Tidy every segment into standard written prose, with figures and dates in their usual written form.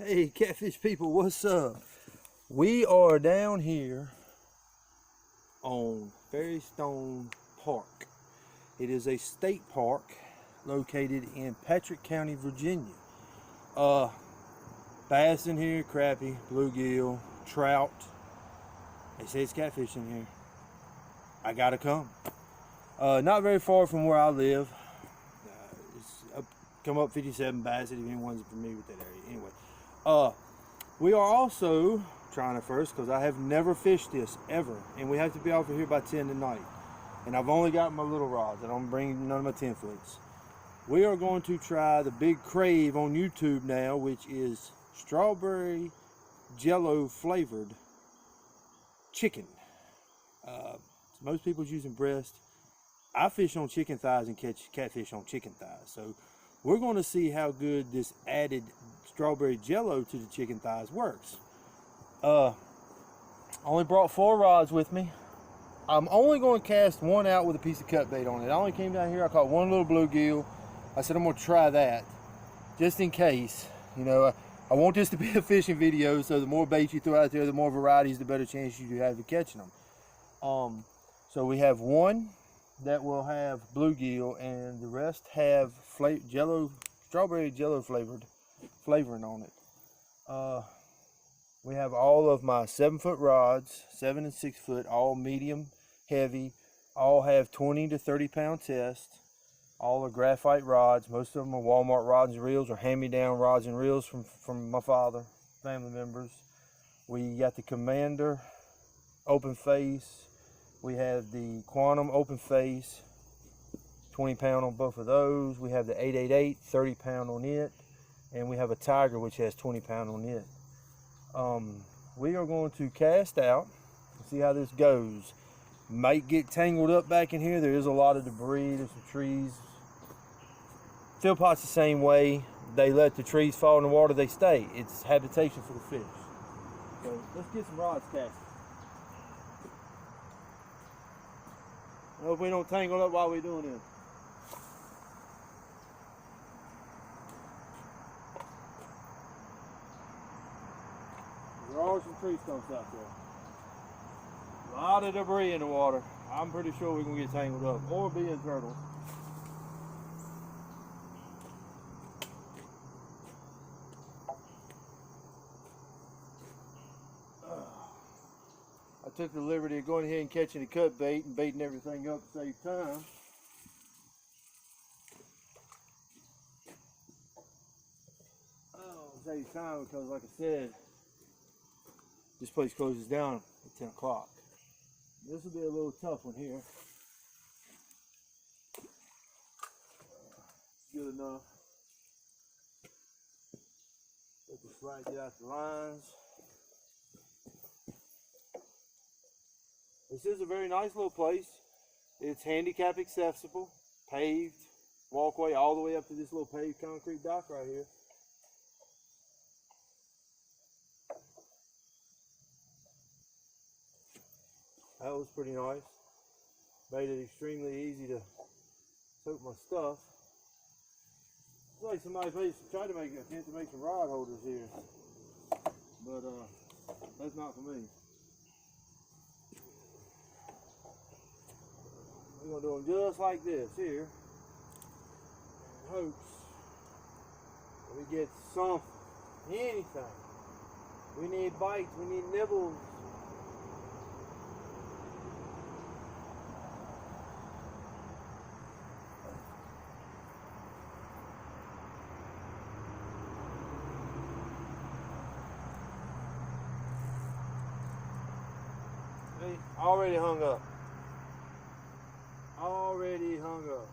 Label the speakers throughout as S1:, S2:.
S1: Hey catfish people, what's up? We are down here on Stone Park. It is a state park located in Patrick County, Virginia. Bass in here, crappie, bluegill, trout. They say it's catfish in here. I gotta come. Not very far from where I live. Come up 57 Bassett if anyone's familiar with that area. Anyway, we are also trying it first because I have never fished this ever, and we have to be off of here by 10 tonight. And I've only got my little rods. I don't bring none of my 10 foots. We are going to try the big crave on YouTube now, which is strawberry Jello flavored chicken. Most people's using breast. I fish on chicken thighs and catch catfish on chicken thighs. So we're going to see how good this added strawberry Jello to the chicken thighs works. Only brought 4 rods with me. I'm only going to cast one out with a piece of cut bait on it. I only came down here, I caught one little bluegill. I said I'm going to try that just in case. You know, I want this to be a fishing video, so the more bait you throw out there, the more varieties, the better chance you have of catching them. So we have one that will have bluegill, and the rest have strawberry Jello flavoring on it. We have all of my 7-foot rods, 7 and 6 foot, all medium heavy, all have 20 to 30 pound test. All are graphite rods. Most of them are Walmart rods and reels or hand-me-down rods and reels from my father, family members. We got the Commander open face. We have the Quantum open face, 20 pound on both of those. We have the 888, 30 pound on it. And we have a Tiger, which has 20 pound on it. We are going to cast out and see how this goes. Might get tangled up back in here. There is a lot of debris. There's some trees. Fill pots the same way. They let the trees fall in the water, they stay. It's habitation for the fish. So let's get some rods casted. I hope we don't tangle up while we're doing this. There are some tree stumps out there. A lot of debris in the water. I'm pretty sure we're going to get tangled up or be in turtles. I took the liberty of going ahead and catching the cut bait and baiting everything up to save time. Save time because, like I said, this place closes down at 10 o'clock. This will be a little tough one here. Good enough. Let the slide get out the lines. This is a very nice little place. It's handicap accessible, paved walkway all the way up to this little paved concrete dock right here. That was pretty nice. Made it extremely easy to tote my stuff. It's like somebody tried to attempt to make some rod holders here, but that's not for me. We're gonna do them just like this here. In hopes that we get something, anything. We need bites, we need nibbles. See, already hung up. Already hung up.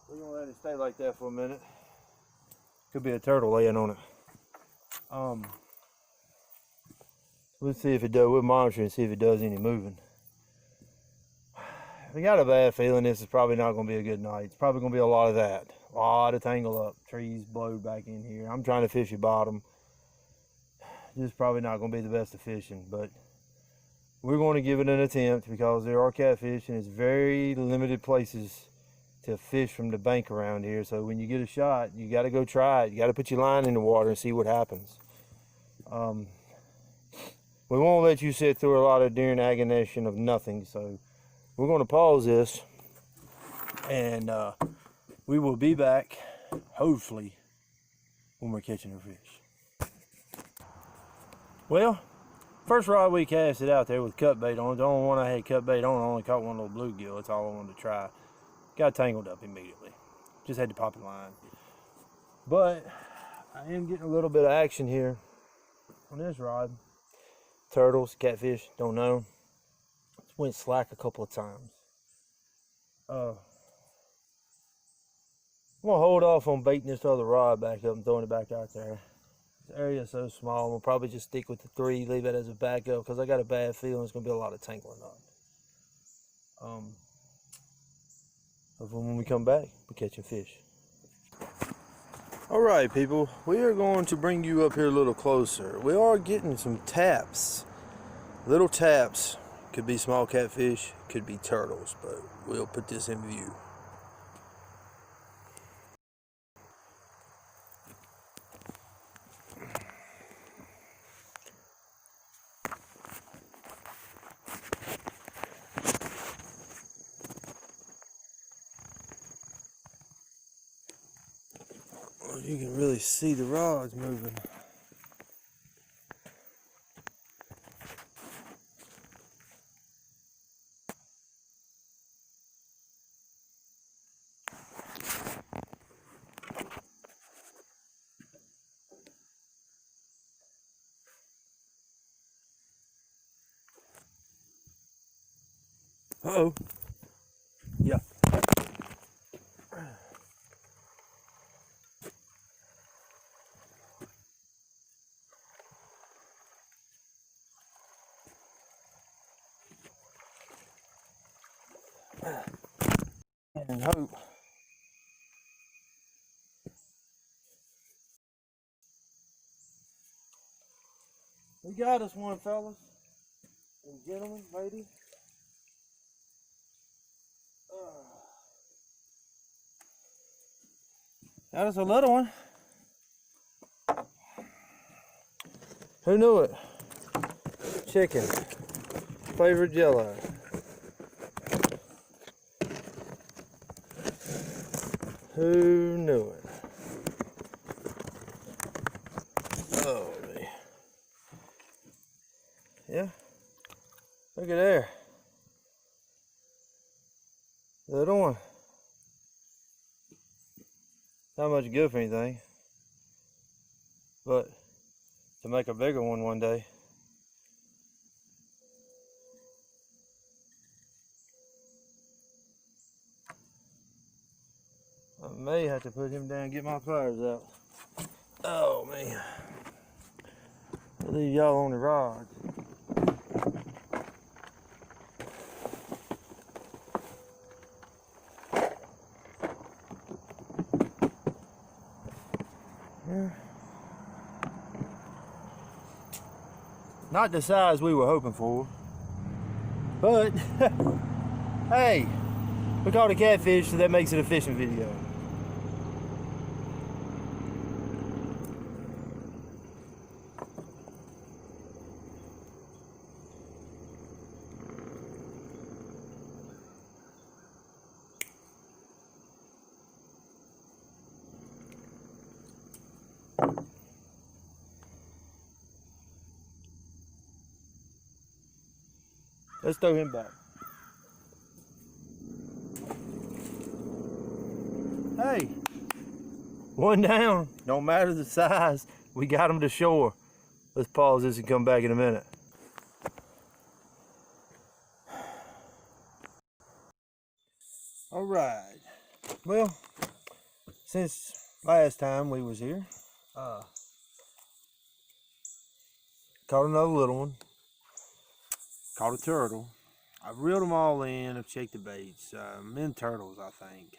S1: We're gonna let it stay like that for a minute. Could be a turtle laying on it. Let's see if it does. We'll monitor and see if it does any moving. I got a bad feeling this is probably not gonna be a good night. It's probably gonna be a lot of that. A lot of tangle up. Trees blow back in here. I'm trying to fish your bottom. This is probably not gonna be the best of fishing, but we're going to give it an attempt because there are catfish and it's very limited places to fish from the bank around here. So when you get a shot, you got to go try it. You got to put your line in the water and see what happens. We won't let you sit through a lot of deer agonization of nothing. So we're going to pause this, and we will be back, hopefully, when we're catching our fish. Well, first rod we casted out there with cut bait on it. The only one I had cut bait on, I only caught one little bluegill. That's all I wanted to try. Got tangled up immediately. Just had to pop the line. But I am getting a little bit of action here on this rod. Turtles, catfish, don't know. Just went slack a couple of times. I'm gonna hold off on baiting this other rod back up and throwing it back out there. This area is so small, we'll probably just stick with the 3, leave it as a backup, because I got a bad feeling it's gonna be a lot of tangling on. When we come back, we're catching fish. All right, people, we are going to bring you up here a little closer. We are getting some taps, little taps. Could be small catfish, could be turtles, but we'll put this in view. You can really see the rods moving. Uh-oh. Yeah. And hope. We got us one, fellas and gentlemen, ladies. Got us a little one. Who knew it? Chicken, flavored Jello. Who knew it? Oh, man. Yeah. Look at there. Little one. Not much good for anything. But to make a bigger one day. I may have to put him down and get my pliers out. Oh man. I'll leave y'all on the rod. Yeah. Not the size we were hoping for. But hey, we caught a catfish, so that makes it a fishing video. Let's throw him back. Hey, one down. Don't matter the size. We got him to shore. Let's pause this and come back in a minute. All right. Well, since last time we was here, caught another little one. Caught a turtle. I've reeled them all in. I've checked the baits. Men turtles, I think.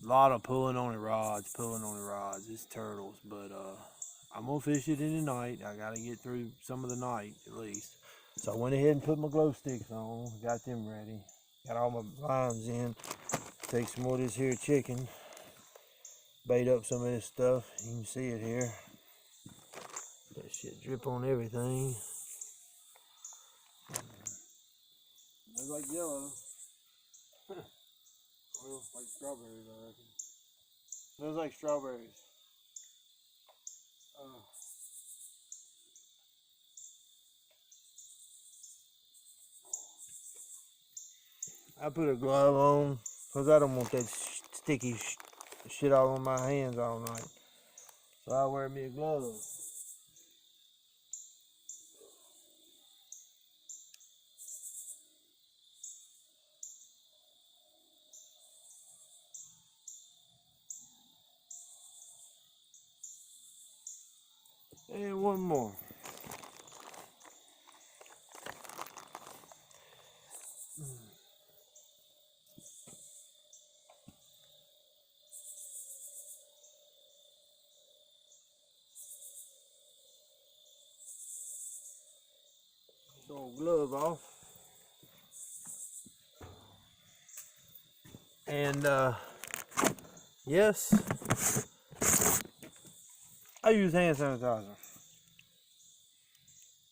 S1: A lot of pulling on the rods, It's turtles, but I'm gonna fish it in the night. I gotta get through some of the night at least. So I went ahead and put my glow sticks on. Got them ready. Got all my lines in. take some more of this here chicken, bait up some of this stuff. You can see it here. That shit drip on everything. Smells like Jello. Well, like strawberries, I reckon. Smells like strawberries. I put a glove on because I don't want that sticky shit all on my hands all night. So I wear me a glove. And one more. Throw a glove off. And yes, I use hand sanitizer.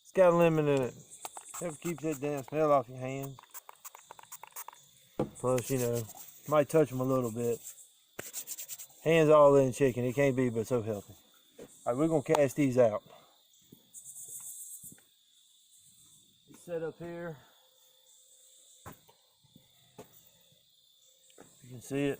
S1: It's got lemon in it. Help keeps that damn smell off your hands. Plus, you know, might touch them a little bit. Hands all in chicken. It can't be but so healthy. All right, we're gonna cast these out. Set up here. You can see it.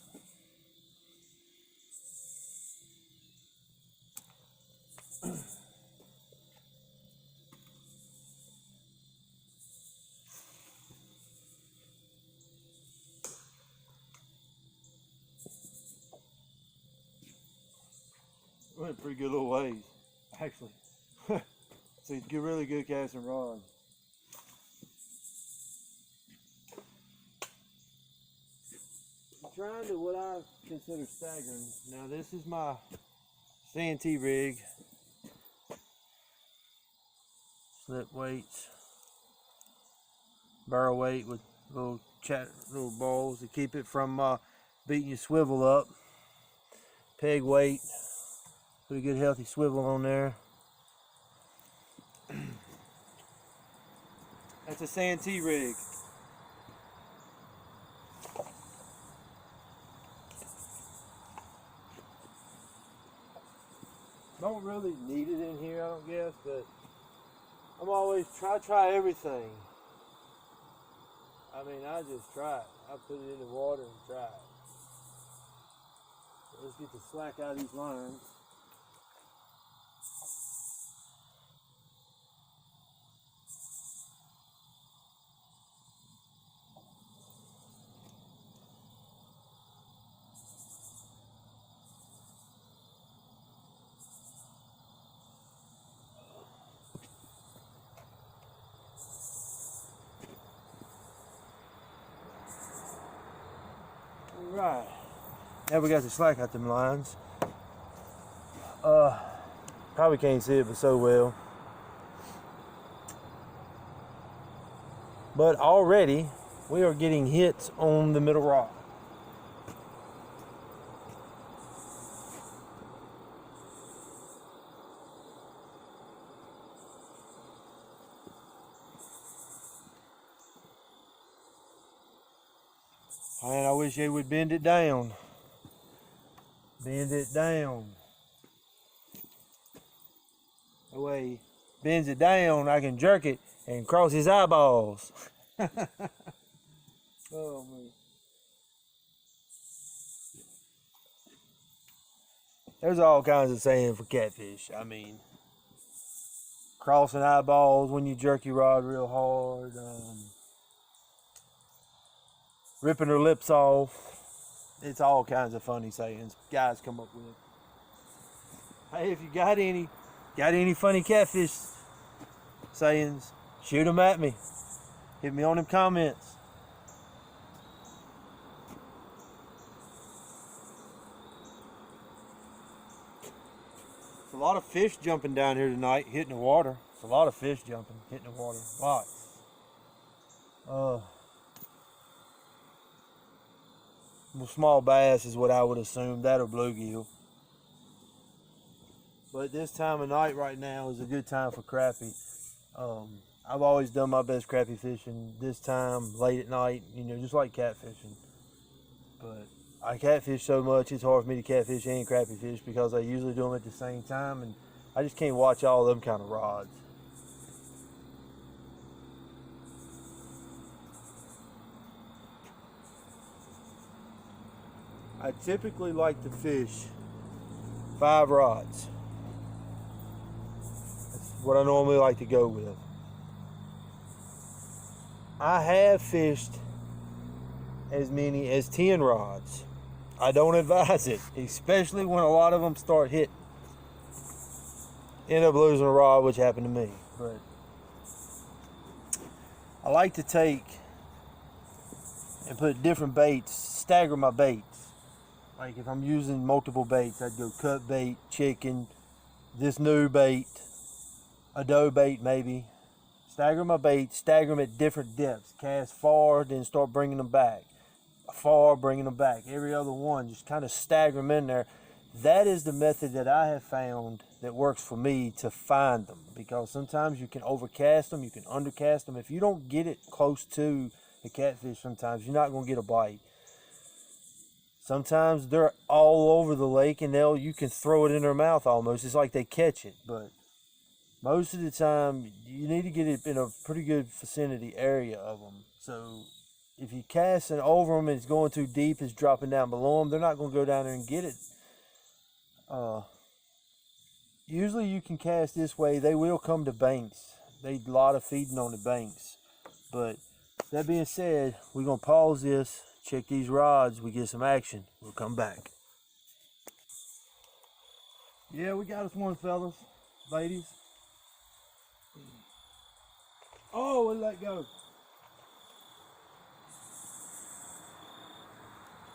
S1: Went a pretty good little ways, actually. So you get really good casting rod. I'm trying to what I consider staggering. Now this is my CNT rig. Slip weights, barrel weight with little balls to keep it from beating your swivel up. Peg weight, pretty good healthy swivel on there. That's a CNT rig. Don't really need it in here, I don't guess, but I'm always try everything. I mean, I just try it. I put it in the water and try it. So let's get the slack out of these lines. Right. Now we got the slack out them lines. Probably can't see it but so well. But already we are getting hits on the middle rock. Man, I wish they would bend it down. Bend it down. That way, bends it down, I can jerk it and cross his eyeballs. Oh, man. There's all kinds of saying for catfish. I mean, crossing eyeballs when you jerk your rod real hard. Ripping her lips off. It's all kinds of funny sayings guys come up with. Hey, if you got any funny catfish sayings, shoot them at me. Hit me on them comments. It's a lot of fish jumping down here tonight, hitting the water. It's a lot of fish jumping, hitting the water. Lots. small bass is what I would assume, that or bluegill. But this time of night right now is a good time for crappie. I've always done my best crappie fishing this time, late at night, you know, just like catfishing. But I catfish so much, it's hard for me to catfish and crappie fish because I usually do them at the same time, and I just can't watch all them kind of rods. I typically like to fish 5 rods. That's what I normally like to go with. I have fished as many as 10 rods. I don't advise it, especially when a lot of them start hitting. End up losing a rod, which happened to me. But I like to take and put different baits, stagger my baits. Like if I'm using multiple baits, I'd go cut bait, chicken, this new bait, a dough bait maybe. Stagger my baits, stagger them at different depths. Cast far, then start bringing them back. Far, bringing them back. Every other one, just kind of stagger them in there. That is the method that I have found that works for me to find them. Because sometimes you can overcast them, you can undercast them. If you don't get it close to the catfish, sometimes you're not going to get a bite. Sometimes they're all over the lake and you can throw it in their mouth almost. It's like they catch it. But most of the time, you need to get it in a pretty good vicinity area of them. So if you casting over them and it's going too deep, it's dropping down below them, they're not going to go down there and get it. Usually you can cast this way. They will come to banks. They do a lot of feeding on the banks. But that being said, we're going to pause this, check these rods, we get some action. We'll come back. Yeah, we got us one, fellas, ladies. Oh, it let go.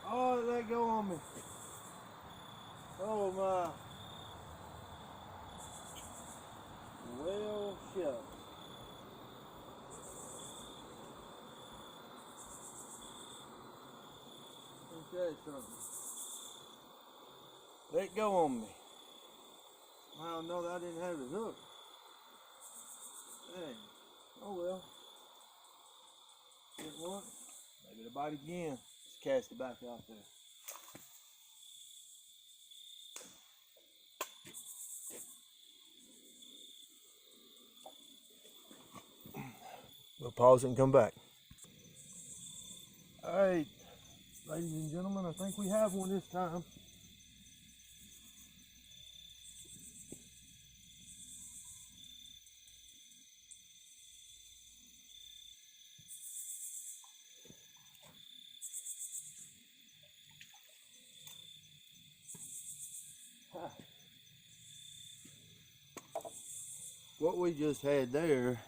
S1: Oh, it let go on me. Oh my. Well, shit. Okay, something. Let go on me. Well, no, I didn't have it hooked. Dang. Oh well. Hit once. Maybe to bite again. Just cast it back out there. We'll pause it and come back. Alright, ladies and gentlemen, I think we have one this time. What we just had there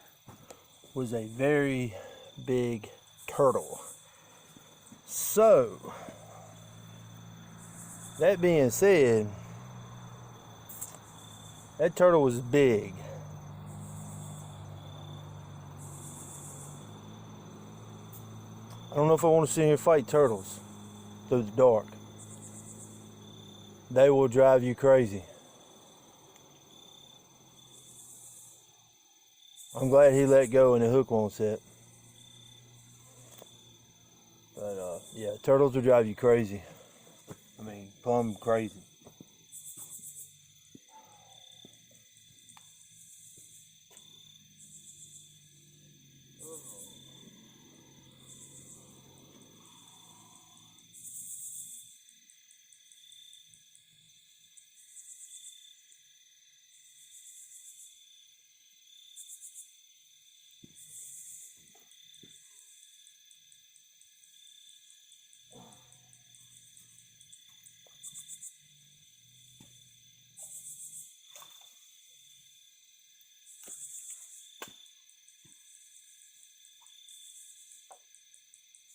S1: was a very big turtle. So, that being said, that turtle was big. I don't know if I want to sit here and fight turtles through the dark. They will drive you crazy. I'm glad he let go and the hook won't set. But yeah, turtles will drive you crazy. I mean, plumb crazy.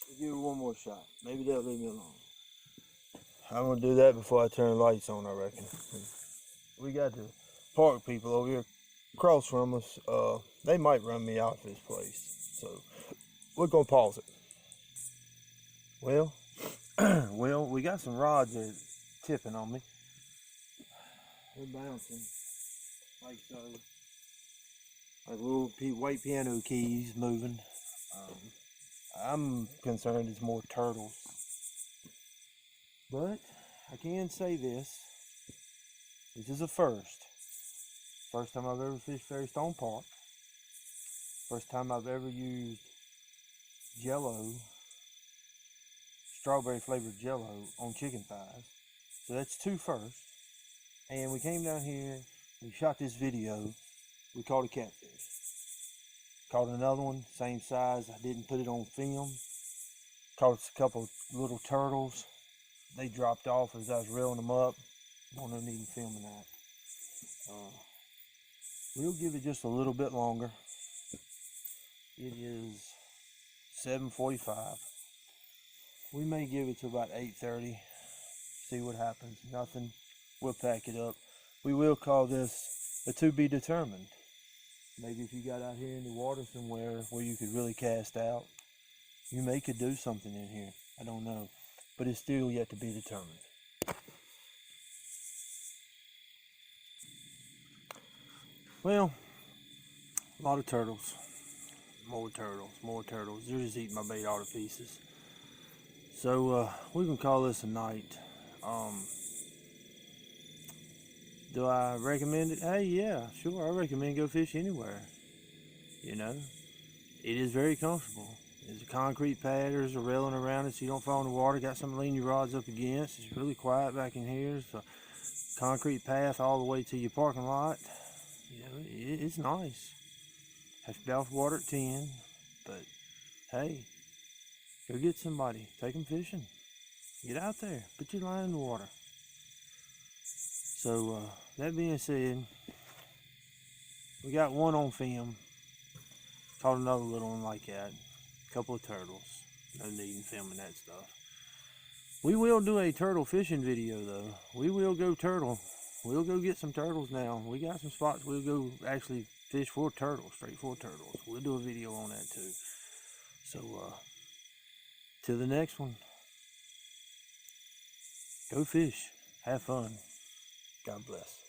S1: I'll give it one more shot. Maybe they'll leave me alone. I'm gonna do that before I turn the lights on, I reckon. We got the park people over here across from us. They might run me out of this place. So we're gonna pause it. Well, Well, we got some rods that are tipping on me. They're bouncing like so, like little white piano keys moving. I'm concerned it's more turtles, but I can say this is a first. First time I've ever fished Ferry Stone Park. First time I've ever used Jello, strawberry flavored Jello on chicken thighs. So that's two firsts. And we came down here, we shot this video, we caught a catfish. Caught another one, same size. I didn't put it on film. Caught a couple little turtles. They dropped off as I was reeling them up. No need filming that. We'll give it just a little bit longer. It is 7:45. We may give it to about 8:30. See what happens. Nothing. We'll pack it up. We will call this a to be determined. Maybe if you got out here in the water somewhere where you could really cast out, you may could do something in here. I don't know. But it's still yet to be determined. Well, a lot of turtles. More turtles, more turtles. They're just eating my bait all to pieces. So we can call this a night. Do I recommend it? Hey, yeah, sure. I recommend go fish anywhere. You know, it is very comfortable. There's a concrete pad, there's a railing around it so you don't fall in the water. Got something to lean your rods up against. It's really quiet back in here. It's a concrete path all the way to your parking lot. You know, it's nice. Have to be off water at 10, but hey, go get somebody. Take them fishing. Get out there. Put your line in the water. So, that being said, we got one on film. Caught another little one like that. A couple of turtles. No need in filming that stuff. We will do a turtle fishing video though. We will go turtle. We'll go get some turtles now. We got some spots we'll go actually fish for turtles, straight for turtles. We'll do a video on that too. So, till the next one, go fish. Have fun. God bless.